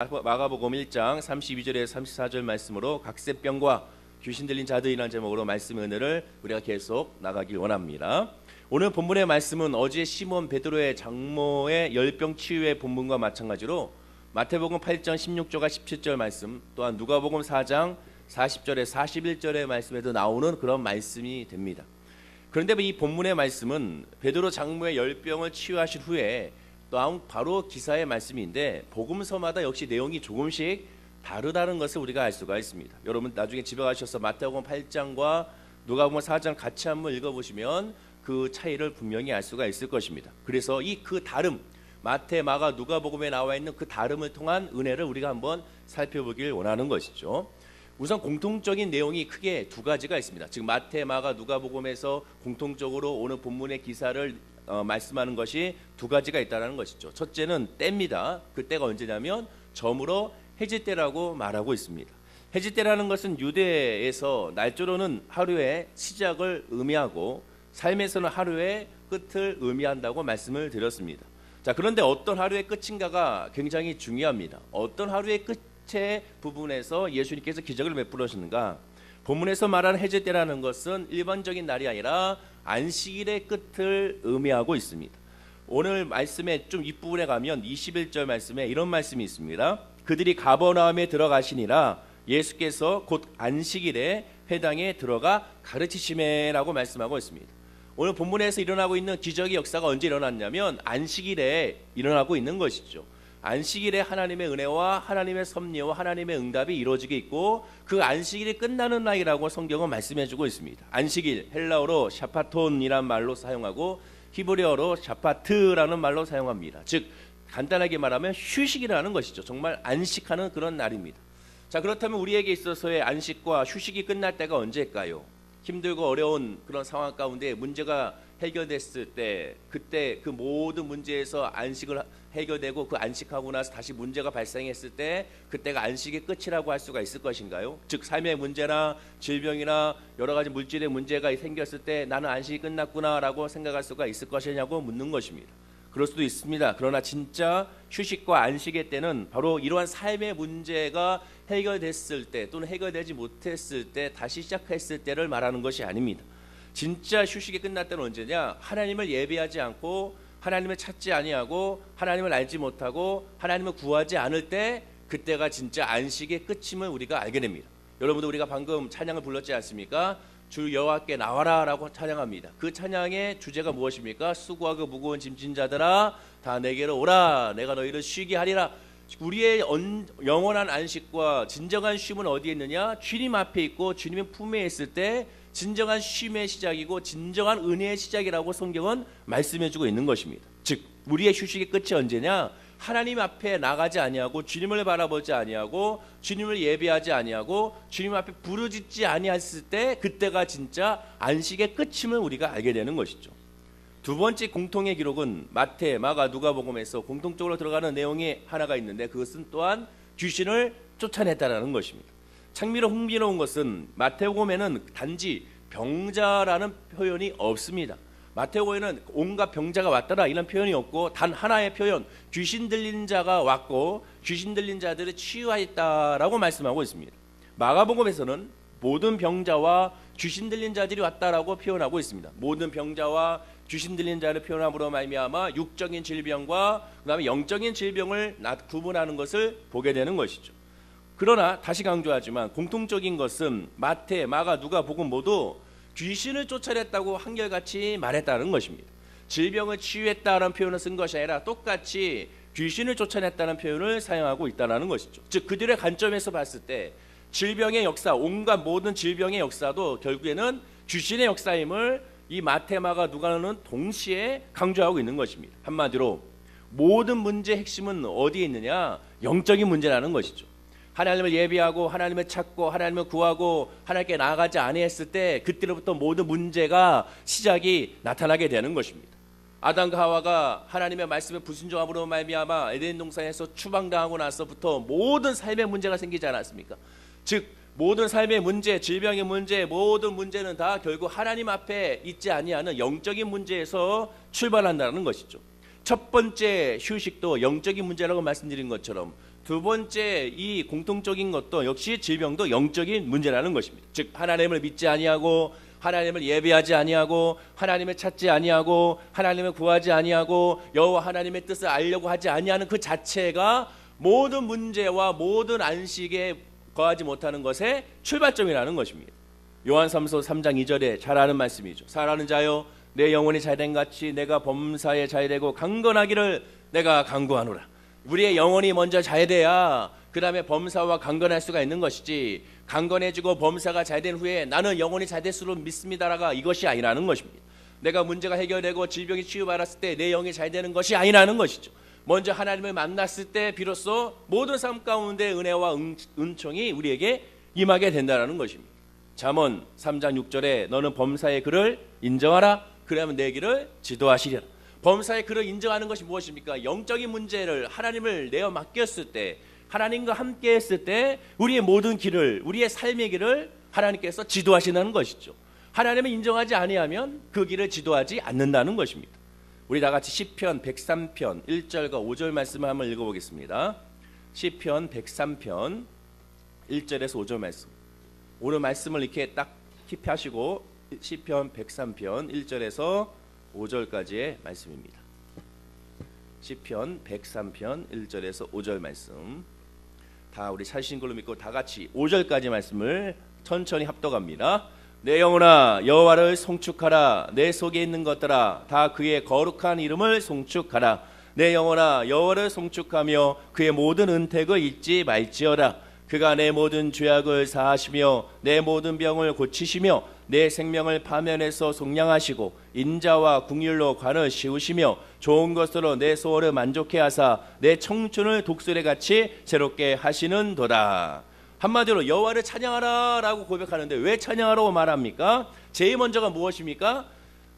마가복음 1장 32절에서 34절 말씀으로 각세병과 귀신 들린 자들이라는 제목으로 말씀 은혜를 우리가 계속 나가길 원합니다. 오늘 본문의 말씀은 어제 시몬 베드로의 장모의 열병 치유의 본문과 마찬가지로 마태복음 8장 16절과 17절 말씀, 또한 누가복음 4장 40절에 41절의 말씀에도 나오는 그런 말씀이 됩니다. 그런데 이 본문의 말씀은 베드로 장모의 열병을 치유하신 후에 또 바로 기사의 말씀인데 복음서마다 역시 내용이 조금씩 다르다는 것을 우리가 알 수가 있습니다. 여러분 나중에 집에 가셔서 마태복음 8장과 누가복음 4장 같이 한번 읽어보시면 그 차이를 분명히 알 수가 있을 것입니다. 그래서 그 다름, 마태, 마가, 누가복음에 나와 있는 그 다름을 통한 은혜를 우리가 한번 살펴보길 원하는 것이죠. 우선 공통적인 내용이 크게 두 가지가 있습니다. 즉 마태, 마가, 누가복음에서 공통적으로 오늘 본문의 기사를 말씀하는 것이 두 가지가 있다는 것이죠. 첫째는 때입니다. 그 때가 언제냐면 저물어 해질 때라고 말하고 있습니다. 해질 때라는 것은 유대에서 날조로는 하루의 시작을 의미하고 삶에서는 하루의 끝을 의미한다고 말씀을 드렸습니다. 자, 그런데 어떤 하루의 끝인가가 굉장히 중요합니다. 어떤 하루의 끝의 부분에서 예수님께서 기적을 베풀으셨는가? 본문에서 말하는 해질 때라는 것은 일반적인 날이 아니라 안식일의 끝을 의미하고 있습니다. 오늘 말씀에 좀 윗부분에 가면 21절 말씀에 이런 말씀이 있습니다. 그들이 가버나움에 들어가시니라 예수께서 곧 안식일에 회당에 들어가 가르치시매라고 말씀하고 있습니다. 오늘 본문에서 일어나고 있는 기적의 역사가 언제 일어났냐면 안식일에 일어나고 있는 것이죠. 안식일에 하나님의 은혜와 하나님의 섭리와 하나님의 응답이 이루어지게 있고 그 안식일이 끝나는 날이라고 성경은 말씀해주고 있습니다. 안식일 헬라어로 샤파톤이란 말로 사용하고 히브리어로 샤파트라는 말로 사용합니다. 즉 간단하게 말하면 휴식이라는 것이죠. 정말 안식하는 그런 날입니다. 자, 그렇다면 우리에게 있어서의 안식과 휴식이 끝날 때가 언제일까요? 힘들고 어려운 그런 상황 가운데 문제가 해결됐을 때, 그때 그 모든 문제에서 안식을 해결되고 그 안식하고 나서 다시 문제가 발생했을 때 그때가 안식의 끝이라고 할 수가 있을 것인가요? 즉 삶의 문제나 질병이나 여러 가지 물질의 문제가 생겼을 때 나는 안식이 끝났구나라고 생각할 수가 있을 것이냐고 묻는 것입니다. 그럴 수도 있습니다. 그러나 진짜 휴식과 안식의 때는 바로 이러한 삶의 문제가 해결됐을 때 또는 해결되지 못했을 때 다시 시작했을 때를 말하는 것이 아닙니다. 진짜 휴식이 끝날 때는 언제냐? 하나님을 예배하지 않고 하나님을 찾지 아니하고 하나님을 알지 못하고 하나님을 구하지 않을 때 그때가 진짜 안식의 끝임을 우리가 알게 됩니다. 여러분도 우리가 방금 찬양을 불렀지 않습니까? 주 여호와께 나와라 라고 찬양합니다. 그 찬양의 주제가 무엇입니까? 수고하고 무거운 짐진 자들아 다 내게로 오라 내가 너희를 쉬게 하리라. 우리의 영원한 안식과 진정한 쉼은 어디에 있느냐? 주님 앞에 있고 주님의 품에 있을 때 진정한 쉼의 시작이고 진정한 은혜의 시작이라고 성경은 말씀해주고 있는 것입니다. 즉 우리의 휴식의 끝이 언제냐? 하나님 앞에 나가지 아니하고 주님을 바라보지 아니하고 주님을 예배하지 아니하고 주님 앞에 부르짖지 아니했을 때 그때가 진짜 안식의 끝임을 우리가 알게 되는 것이죠. 두 번째 공통의 기록은 마태, 마가, 누가복음에서 공통적으로 들어가는 내용이 하나가 있는데 그것은 또한 귀신을 쫓아냈다는 것입니다. 창미로 흥미로운 것은 마태복음에는 단지 병자라는 표현이 없습니다. 마태복음에는 온갖 병자가 왔더라 이런 표현이 없고 단 하나의 표현, 귀신 들린 자가 왔고 귀신 들린 자들을 치유하였다라고 말씀하고 있습니다. 마가복음에서는 모든 병자와 귀신 들린 자들이 왔다라고 표현하고 있습니다. 모든 병자와 귀신 들린 자를 표현함으로 말미암아 육적인 질병과 그다음에 영적인 질병을 구분하는 것을 보게 되는 것이죠. 그러나 다시 강조하지만 공통적인 것은 마태, 마가, 누가복음 모두 귀신을 쫓아냈다고 한결같이 말했다는 것입니다. 질병을 치유했다는 표현을 쓴 것이 아니라 똑같이 귀신을 쫓아냈다는 표현을 사용하고 있다는 것이죠. 즉 그들의 관점에서 봤을 때 질병의 역사, 온갖 모든 질병의 역사도 결국에는 귀신의 역사임을 이 마태, 마가, 누가는 동시에 강조하고 있는 것입니다. 한마디로 모든 문제의 핵심은 어디에 있느냐? 영적인 문제라는 것이죠. 하나님을 예비하고 하나님을 찾고 하나님을 구하고 하나님께 나아가지 아니했을 때 그때로부터 모든 문제가 시작이 나타나게 되는 것입니다. 아담과 하와가 하나님의 말씀에 불순종함으로 말미암아 에덴 동산에서 추방당하고 나서부터 모든 삶의 문제가 생기지 않았습니까? 즉 모든 삶의 문제, 질병의 문제, 모든 문제는 다 결국 하나님 앞에 있지 아니하는 영적인 문제에서 출발한다는 것이죠. 첫 번째 휴식도 영적인 문제라고 말씀드린 것처럼 두 번째 이 공통적인 것도 역시 질병도 영적인 문제라는 것입니다. 즉 하나님을 믿지 아니하고 하나님을 예배하지 아니하고 하나님을 찾지 아니하고 하나님을 구하지 아니하고 여호와 하나님의 뜻을 알려고 하지 아니하는 그 자체가 모든 문제와 모든 안식에 거하지 못하는 것의 출발점이라는 것입니다. 요한삼서 3장 2절에 잘 아는 말씀이죠. 사랑하는 자여 내 영혼이 잘된 같이 내가 범사에 잘되고 강건하기를 내가 간구하노라. 우리의 영혼이 먼저 잘돼야 그 다음에 범사와 강건할 수가 있는 것이지, 강건해지고 범사가 잘된 후에 나는 영혼이 잘될수록 믿습니다라가 이것이 아니라는 것입니다. 내가 문제가 해결되고 질병이 치유받았을 때 내 영이 잘되는 것이 아니라는 것이죠. 먼저 하나님을 만났을 때 비로소 모든 삶 가운데 은혜와 은총이 우리에게 임하게 된다는 것입니다. 잠언 3장 6절에 너는 범사의 글을 인정하라. 그러면 내 길을 지도하시리라. 범사의 글을 인정하는 것이 무엇입니까? 영적인 문제를 하나님을 내어 맡겼을 때, 하나님과 함께 했을 때 우리의 모든 길을, 우리의 삶의 길을 하나님께서 지도하시는 것이죠. 하나님을 인정하지 아니하면 그 길을 지도하지 않는다는 것입니다. 우리 다 같이 시편 103편 1절과 5절 말씀을 한번 읽어보겠습니다. 시편 103편 1절에서 5절 말씀. 오늘 말씀을 이렇게 딱 킵하시고 시편 103편 1절에서 5절까지의 말씀입니다. 시편 103편 1절에서 5절 말씀. 다 우리 찾으신 걸로 믿고 다 같이 5절까지 말씀을 천천히 합독합니다. 내 영혼아 여호와를 송축하라. 내 속에 있는 것들아 다 그의 거룩한 이름을 송축하라. 내 영혼아 여호와를 송축하며 그의 모든 은택을 잊지 말지어다. 그가 내 모든 죄악을 사하시며 내 모든 병을 고치시며 내 생명을 파면에서 속량하시고 인자와 긍휼로 관을 씌우시며 좋은 것으로 내 소원을 만족해 하사 내 청춘을 독수리같이 새롭게 하시는도다. 한마디로 여호와를 찬양하라 라고 고백하는데 왜 찬양하라고 말합니까? 제일 먼저가 무엇입니까?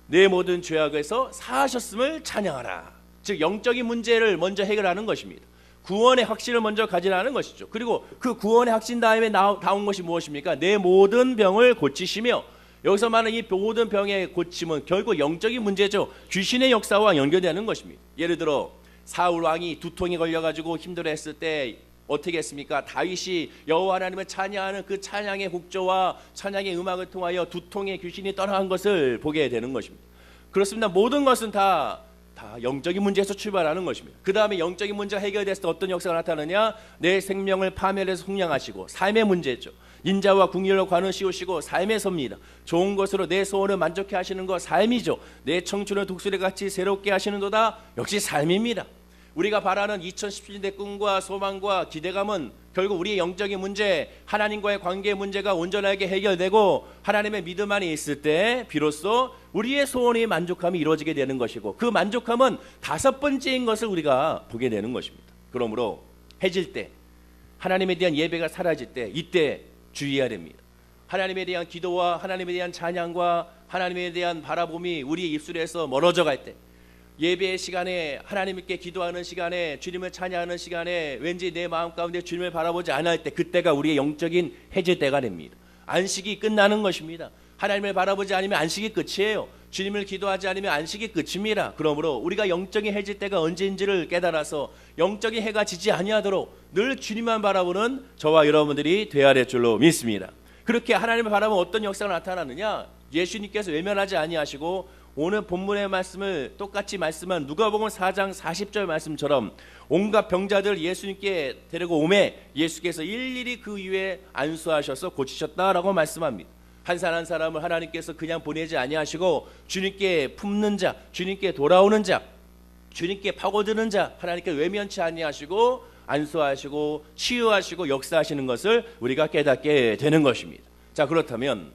내 모든 죄악에서 사하셨음을 찬양하라. 즉 영적인 문제를 먼저 해결하는 것입니다. 구원의 확신을 먼저 가지라는 것이죠. 그리고 그 구원의 확신 다음에 나온 것이 무엇입니까? 내 모든 병을 고치시며, 여기서 말하는 이 모든 병의 고침은 결국 영적인 문제죠. 귀신의 역사와 연결되는 것입니다. 예를 들어 사울 왕이 두통에 걸려가지고 힘들어했을 때 어떻게 했습니까? 다윗이 여호와 하나님을 찬양하는 그 찬양의 곡조와 찬양의 음악을 통하여 두통의 귀신이 떠나간 것을 보게 되는 것입니다. 그렇습니다. 모든 것은 다 영적인 문제에서 출발하는 것입니다. 그 다음에 영적인 문제가 해결됐을 때 어떤 역사가 나타나느냐? 내 생명을 파멸해서 속량하시고, 삶의 문제죠. 인자와 긍휼로 관을 씌우시고 삶의 섭니다. 좋은 것으로 내 소원을 만족해 하시는 것 삶이죠. 내 청춘을 독수리같이 새롭게 하시는도다. 역시 삶입니다. 우리가 바라는 2017년의 꿈과 소망과 기대감은 결국 우리의 영적인 문제, 하나님과의 관계의 문제가 온전하게 해결되고 하나님의 믿음 안에 있을 때 비로소 우리의 소원이 만족함이 이루어지게 되는 것이고, 그 만족함은 다섯 번째인 것을 우리가 보게 되는 것입니다. 그러므로 해질 때, 하나님에 대한 예배가 사라질 때, 이때 주의해야 됩니다. 하나님에 대한 기도와 하나님에 대한 찬양과 하나님에 대한 바라봄이 우리의 입술에서 멀어져 갈 때, 예배의 시간에 하나님께 기도하는 시간에 주님을 찬양하는 시간에 왠지 내 마음 가운데 주님을 바라보지 않을 때, 그때가 우리의 영적인 해질 때가 됩니다. 안식이 끝나는 것입니다. 하나님을 바라보지 않으면 안식이 끝이에요. 주님을 기도하지 않으면 안식이 끝입니다. 그러므로 우리가 영적인 해질 때가 언제인지를 깨달아서 영적인 해가 지지 아니하도록 늘 주님만 바라보는 저와 여러분들이 되어야 될 줄로 믿습니다. 그렇게 하나님을 바라보면 어떤 역사가 나타나느냐? 예수님께서 외면하지 아니하시고 오늘 본문의 말씀을 똑같이 말씀한 누가복음 4장 40절 말씀처럼 온갖 병자들 예수님께 데리고 오매 예수께서 일일이 그 위에 안수하셔서 고치셨다라고 말씀합니다. 한 사람 한 사람을 하나님께서 그냥 보내지 아니하시고 주님께 품는 자, 주님께 돌아오는 자, 주님께 파고드는 자 하나님께 외면치 아니하시고 안수하시고 치유하시고 역사하시는 것을 우리가 깨닫게 되는 것입니다. 자, 그렇다면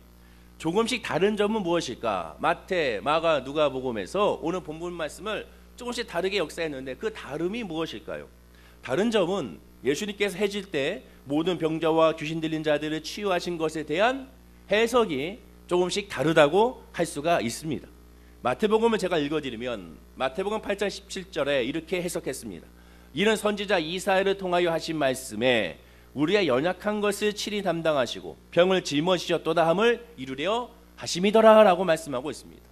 조금씩 다른 점은 무엇일까? 마태, 마가, 누가복음에서 오늘 본문 말씀을 조금씩 다르게 역사했는데 그 다름이 무엇일까요? 다른 점은 예수님께서 해질 때 모든 병자와 귀신 들린 자들을 치유하신 것에 대한 해석이 조금씩 다르다고 할 수가 있습니다. 마태복음을 제가 읽어드리면 마태복음 8장 17절에 이렇게 해석했습니다. 이는 선지자 이사야를 통하여 하신 말씀에 우리의 연약한 것을 친히 담당하시고 병을 짊어지셨도다 함을 이루려 하심이더라라고 말씀하고 있습니다.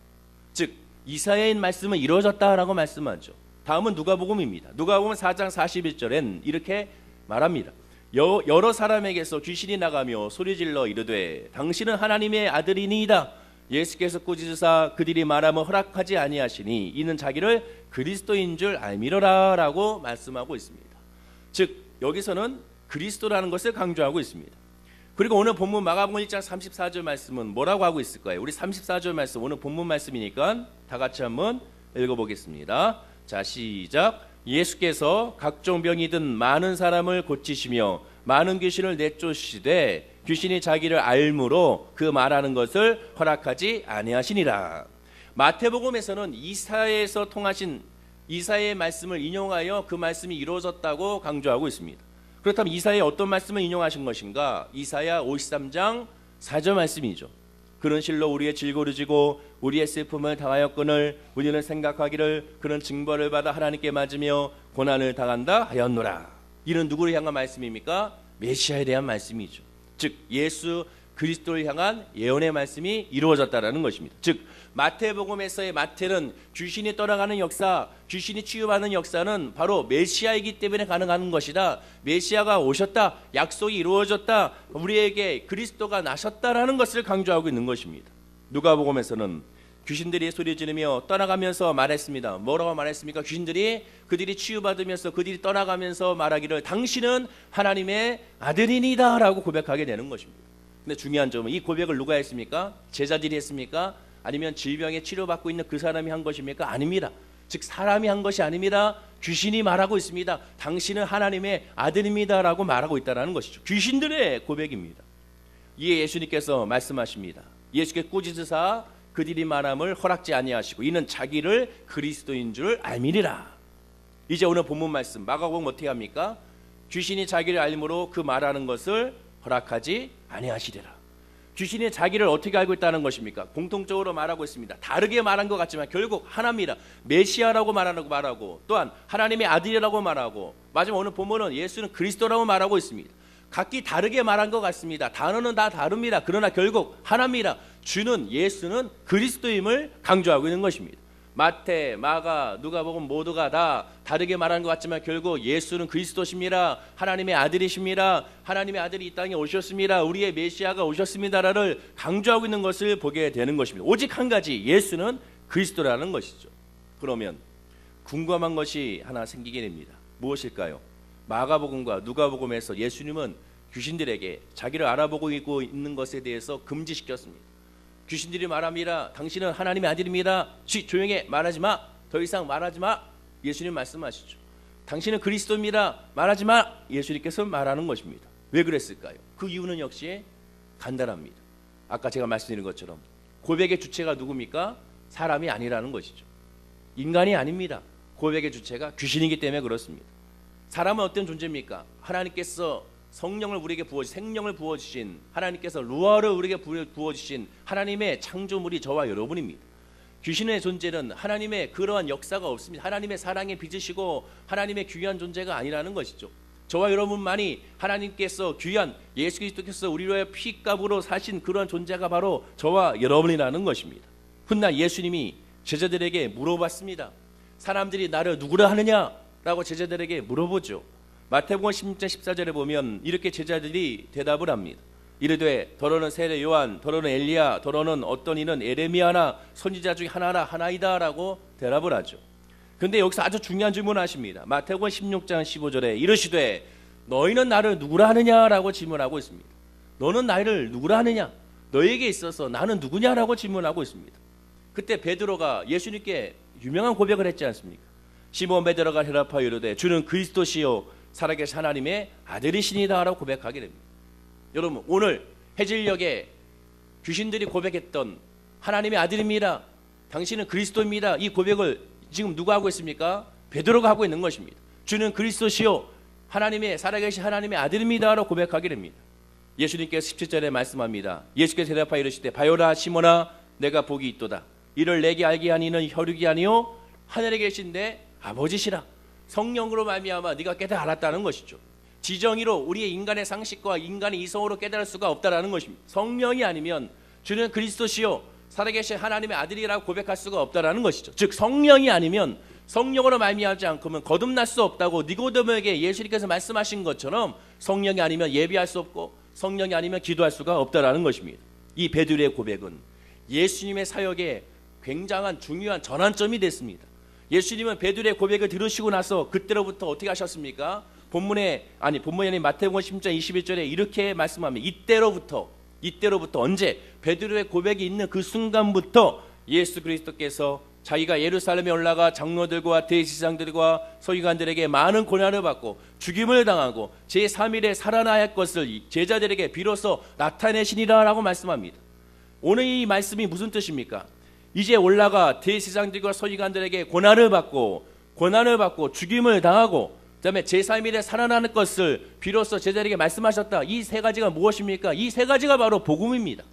즉 이사야의 말씀은 이루어졌다라고 말씀하죠. 다음은 누가복음입니다. 누가복음 4장 41절엔 이렇게 말합니다. 여러 사람에게서 귀신이 나가며 소리질러 이르되 당신은 하나님의 아들이니이다. 예수께서 꾸짖으사 그들이 말하며 허락하지 아니하시니 이는 자기를 그리스도인 줄 알미러라 라고 말씀하고 있습니다. 즉 여기서는 그리스도라는 것을 강조하고 있습니다. 그리고 오늘 본문 마가복음 1장 34절 말씀은 뭐라고 하고 있을까요? 우리 34절 말씀 오늘 본문 말씀이니까 다 같이 한번 읽어보겠습니다. 자, 시작. 예수께서 각종 병이 든 많은 사람을 고치시며 많은 귀신을 내쫓으시되 귀신이 자기를 알므로 그 말하는 것을 허락하지 아니하시니라. 마태복음에서는 이사야에서 통하신 이사야의 말씀을 인용하여 그 말씀이 이루어졌다고 강조하고 있습니다. 그렇다면 이사야의 어떤 말씀을 인용하신 것인가? 이사야 53장 4절 말씀이죠. 그런 실로 우리의 질고를 지고 우리의 슬픔을 당하였거늘 우리는 생각하기를 그런 징벌을 받아 하나님께 맞으며 고난을 당한다 하였노라. 이는 누구를 향한 말씀입니까? 메시아에 대한 말씀이죠. 즉 예수 그리스도를 향한 예언의 말씀이 이루어졌다라는 것입니다. 즉 마태복음에서의 마태는 귀신이 떠나가는 역사, 귀신이 치유받는 역사는 바로 메시아이기 때문에 가능한 것이다. 메시아가 오셨다, 약속이 이루어졌다, 우리에게 그리스도가 나셨다라는 것을 강조하고 있는 것입니다. 누가복음에서는 귀신들이 소리 지르며 떠나가면서 말했습니다. 뭐라고 말했습니까? 귀신들이 그들이 치유받으면서 그들이 떠나가면서 말하기를 당신은 하나님의 아들이니다 라고 고백하게 되는 것입니다. 근데 중요한 점은 이 고백을 누가 했습니까? 제자들이 했습니까? 아니면 질병에 치료받고 있는 그 사람이 한 것입니까? 아닙니다. 즉 사람이 한 것이 아닙니다. 귀신이 말하고 있습니다. 당신은 하나님의 아들입니다 라고 말하고 있다는 것이죠. 귀신들의 고백입니다. 이에 예수님께서 말씀하십니다. 예수께서 꾸짖으사 그들이 말함을 허락지 아니하시고 이는 자기를 그리스도인 줄 알미리라. 이제 오늘 본문 말씀 마가복음 어떻게 합니까? 귀신이 자기를 알므로 그 말하는 것을 허락하지 아니하시리라. 귀신이 자기를 어떻게 알고 있다는 것입니까? 공통적으로 말하고 있습니다. 다르게 말한 것 같지만 결국 하나입니다. 메시아라고 말하고 또한 하나님의 아들이라고 말하고 마지막 오늘 본문은 예수는 그리스도라고 말하고 있습니다. 각기 다르게 말한 것 같습니다. 단어는 다 다릅니다. 그러나 결국 하나입니다. 주는 예수는 그리스도임을 강조하고 있는 것입니다. 마태, 마가, 누가복음 모두가 다 다르게 말하는 것 같지만 결국 예수는 그리스도십니다. 하나님의 아들이십니다. 하나님의 아들이 이 땅에 오셨습니다. 우리의 메시아가 오셨습니다를 강조하고 있는 것을 보게 되는 것입니다. 오직 한 가지, 예수는 그리스도라는 것이죠. 그러면 궁금한 것이 하나 생기게 됩니다. 무엇일까요? 마가복음과 누가복음에서 예수님은 귀신들에게 자기를 알아보고 있는 것에 대해서 금지시켰습니다. 귀신들이 말합니다. 당신은 하나님의 아들입니다. 조용히 말하지 마. 더 이상 말하지 마. 예수님 말씀하시죠. 당신은 그리스도입니다. 말하지 마. 예수님께서 말하는 것입니다. 왜 그랬을까요? 그 이유는 역시 간단합니다. 아까 제가 말씀드린 것처럼 고백의 주체가 누굽니까? 사람이 아니라는 것이죠. 인간이 아닙니다. 고백의 주체가 귀신이기 때문에 그렇습니다. 사람은 어떤 존재입니까? 하나님께서 성령을 우리에게 생명을 부어주신 하나님께서 루아를 우리에게 부어주신 하나님의 창조물이 저와 여러분입니다. 귀신의 존재는 하나님의 그러한 역사가 없습니다. 하나님의 사랑에 빚으시고 하나님의 귀한 존재가 아니라는 것이죠. 저와 여러분만이 하나님께서 귀한 예수 그리스도께서 우리로의 피값으로 사신 그러한 존재가 바로 저와 여러분이라는 것입니다. 훗날 예수님이 제자들에게 물어봤습니다. 사람들이 나를 누구라 하느냐라고 제자들에게 물어보죠. 마태복음 16장 14절에 보면 이렇게 제자들이 대답을 합니다. 이르되 더러는 세례 요한, 더러는 엘리야, 더러는 어떤 이는 에레미야나 선지자 중에 하나이다 라고 대답을 하죠. 그런데 여기서 아주 중요한 질문을 하십니다. 마태복음 16장 15절에 이르시되 너희는 나를 누구라 하느냐라고 질문하고 있습니다. 너는 나를 누구라 하느냐? 너에게 있어서 나는 누구냐라고 질문하고 있습니다. 그때 베드로가 예수님께 유명한 고백을 했지 않습니까? 시몬 베드로가 대답하여 이르되 주는 그리스도시요 살아계신 하나님의 아들이시니다 라고 고백하게 됩니다. 여러분 오늘 해질녘에 귀신들이 고백했던 하나님의 아들입니다. 당신은 그리스도입니다. 이 고백을 지금 누가 하고 있습니까? 베드로가 하고 있는 것입니다. 주는 그리스도시요 하나님의 살아계신 하나님의 아들입니다 라고 고백하게 됩니다. 예수님께서 17절에 말씀합니다. 예수께서 대답하여 이르시되 바요라 시몬아 내가 복이 있도다. 이를 내게 알게 하니 이는 혈육이 아니요 하늘에 계신 내 아버지시라. 성령으로 말미암아 네가 깨달아 알았다는 것이죠. 지정의로 우리의 인간의 상식과 인간의 이성으로 깨달을 수가 없다라는 것입니다. 성령이 아니면 주는 그리스도시요 살아계신 하나님의 아들이라고 고백할 수가 없다라는 것이죠. 즉 성령이 아니면 성령으로 말미암지 않고는 거듭날 수 없다고 니고데모에게 예수님께서 말씀하신 것처럼 성령이 아니면 예비할 수 없고 성령이 아니면 기도할 수가 없다라는 것입니다. 이 베드로의 고백은 예수님의 사역에 굉장한 중요한 전환점이 됐습니다. 예수님은 베드로의 고백을 들으시고 나서 그때로부터 어떻게 하셨습니까? 본문에 아닌 마태복음 10장 21절에 이렇게 말씀합니다. 이때로부터 언제? 베드로의 고백이 있는 그 순간부터 예수 그리스도께서 자기가 예루살렘에 올라가 장로들과 대제사장들과 서기관들에게 많은 고난을 받고 죽임을 당하고 제3일에 살아나야 할 것을 제자들에게 비로소 나타내시니라 라고 말씀합니다. 오늘 이 말씀이 무슨 뜻입니까? 이제 올라가 대제사장들과 서기관들에게 고난을 받고 죽임을 당하고 그다음에 제3일에 살아나는 것을 비로소 제자들에게 말씀하셨다. 이 세 가지가 무엇입니까? 이 세 가지가 바로 복음입니다.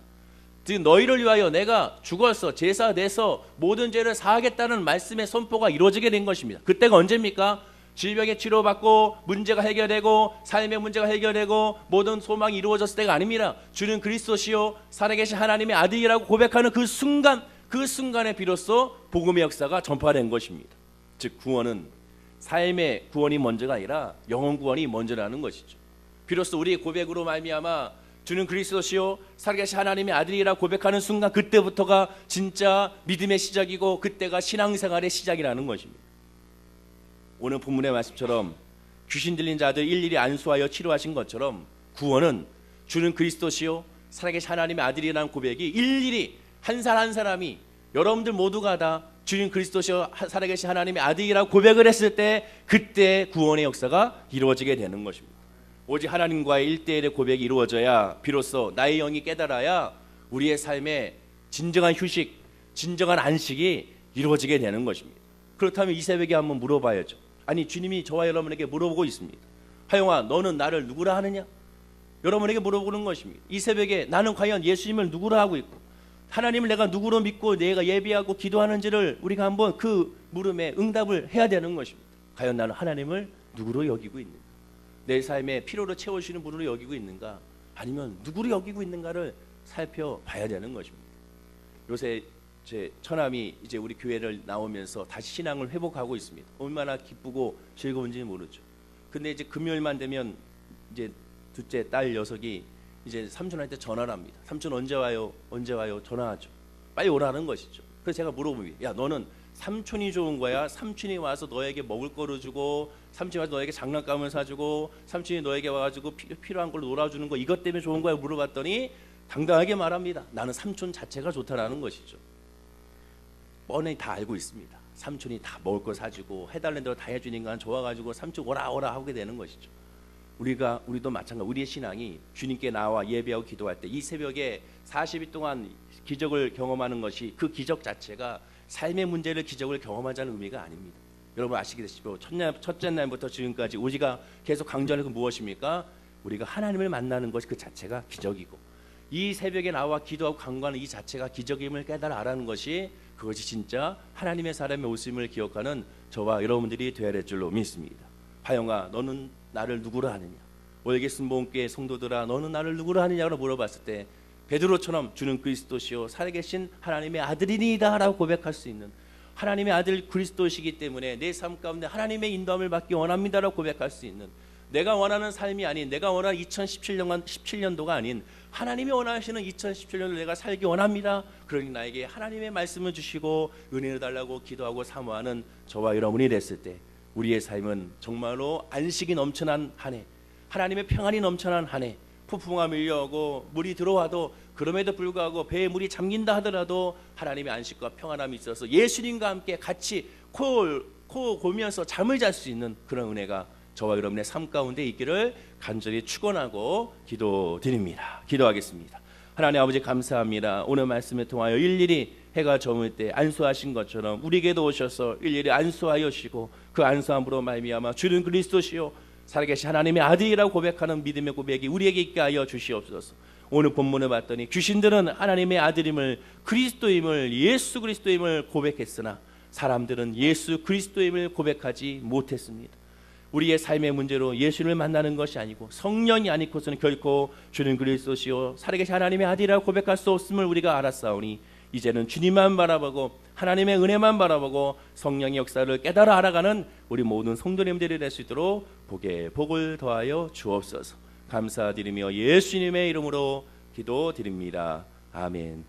즉 너희를 위하여 내가 죽어서 제사 내서 모든 죄를 사하겠다는 말씀의 선포가 이루어지게 된 것입니다. 그때가 언제입니까? 질병의 치료받고 문제가 해결되고 삶의 문제가 해결되고 모든 소망이 이루어졌을 때가 아닙니다. 주는 그리스도시요 살아계신 하나님의 아들이라고 고백하는 그 순간에 비로소 복음의 역사가 전파된 것입니다. 즉 구원은 삶의 구원이 먼저가 아니라 영혼 구원이 먼저라는 것이죠. 비로소 우리의 고백으로 말미암아 주는 그리스도시요 살아계신 하나님의 아들이라고 고백하는 순간 그때부터가 진짜 믿음의 시작이고 그때가 신앙생활의 시작이라는 것입니다. 오늘 본문의 말씀처럼 귀신 들린 자들 일일이 안수하여 치료하신 것처럼 구원은 주는 그리스도시요 살아계신 하나님의 아들이라는 고백이 일일이 한 사람이 여러분들 모두가 다 주님 그리스도시요 살아계신 하나님의 아들이라고 고백을 했을 때 그때 구원의 역사가 이루어지게 되는 것입니다. 오직 하나님과의 1대1의 고백이 이루어져야 비로소 나의 영이 깨달아야 우리의 삶에 진정한 휴식, 진정한 안식이 이루어지게 되는 것입니다. 그렇다면 이 새벽에 한번 물어봐야죠. 아니 주님이 저와 여러분에게 물어보고 있습니다. 하영아 너는 나를 누구라 하느냐? 여러분에게 물어보는 것입니다. 이 새벽에 나는 과연 예수님을 누구라 하고 있고 하나님을 내가 누구로 믿고 내가 예비하고 기도하는지를 우리가 한번 그 물음에 응답을 해야 되는 것입니다. 과연 나는 하나님을 누구로 여기고 있는가? 내 삶에 필요로 채워주시는 분으로 여기고 있는가? 아니면 누구로 여기고 있는가를 살펴봐야 되는 것입니다. 요새 제 처남이 이제 우리 교회를 나오면서 다시 신앙을 회복하고 있습니다. 얼마나 기쁘고 즐거운지 모르죠. 근데 이제 금요일만 되면 이제 둘째 딸 녀석이 이제 삼촌한테 전화를 합니다. 삼촌 언제 와요? 전화하죠. 빨리 오라는 것이죠. 그래서 제가 물어봅니다. 야 너는 삼촌이 좋은 거야? 삼촌이 와서 너에게 먹을 거를 주고 삼촌이 와서 너에게 장난감을 사주고 삼촌이 너에게 와가지고 필요한 걸 놀아주는 거 이것 때문에 좋은 거야? 물어봤더니 당당하게 말합니다. 나는 삼촌 자체가 좋다라는 것이죠. 뻔히 다 알고 있습니다. 삼촌이 다 먹을 거 사주고 해달라는 대로 다 해주니까 좋아가지고 삼촌 오라 하게 되는 것이죠. 우리도 마찬가지. 우리의 신앙이 주님께 나와 예배하고 기도할 때 이 새벽에 40일 동안 기적을 경험하는 것이 그 기적 자체가 삶의 문제를 기적을 경험하자는 의미가 아닙니다. 여러분 아시겠지만 첫째 날부터 지금까지 우리가 계속 강조하는 건 무엇입니까? 우리가 하나님을 만나는 것이 그 자체가 기적이고 이 새벽에 나와 기도하고 간구하는 이 자체가 기적임을 깨달아 알아는 것이 그것이 진짜 하나님의 사람의 오심을 기억하는 저와 여러분들이 되어야 될 줄로 믿습니다. 하영아 너는 나를 누구라 하느냐? 월계순 보험교회 성도들아 너는 나를 누구라 하느냐고 물어봤을 때 베드로처럼 주는 그리스도시요 살아계신 하나님의 아들이니이다 라고 고백할 수 있는 하나님의 아들 그리스도시기 때문에 내 삶 가운데 하나님의 인도함을 받기 원합니다 라고 고백할 수 있는 내가 원하는 삶이 아닌 내가 원하는 2017년도가 아닌 하나님이 원하시는 2017년을 내가 살기 원합니다. 그러니 나에게 하나님의 말씀을 주시고 은혜를 달라고 기도하고 사모하는 저와 여러분이 됐을 때 우리의 삶은 정말로 안식이 넘쳐난 한 해, 하나님의 평안이 넘쳐난 한 해, 폭풍우가 밀려오고 물이 들어와도 그럼에도 불구하고 배에 물이 잠긴다 하더라도 하나님의 안식과 평안함이 있어서 예수님과 함께 같이 코 골면서 잠을 잘 수 있는 그런 은혜가 저와 여러분의 삶 가운데 있기를 간절히 축원하고 기도드립니다. 기도하겠습니다. 하나님 아버지 감사합니다. 오늘 말씀을 통하여 일일이 해가 저물 때 안수하신 것처럼 우리에게도 오셔서 일일이 안수하여 주시고 그 안수함으로 말미암아 주는 그리스도시요 살아계신 하나님의 아들이라고 고백하는 믿음의 고백이 우리에게 있게 하여 주시옵소서. 오늘 본문을 봤더니 귀신들은 하나님의 아들임을 그리스도임을 예수 그리스도임을 고백했으나 사람들은 예수 그리스도임을 고백하지 못했습니다. 우리의 삶의 문제로 예수를 만나는 것이 아니고 성령이 아니고서는 결코 주는 그리스도시요 살아계신 하나님의 아들이라고 고백할 수 없음을 우리가 알았사오니 이제는 주님만 바라보고 하나님의 은혜만 바라보고 성령의 역사를 깨달아 알아가는 우리 모든 성도님들이 될 수 있도록 복을 더하여 주옵소서. 감사드리며 예수님의 이름으로 기도드립니다. 아멘.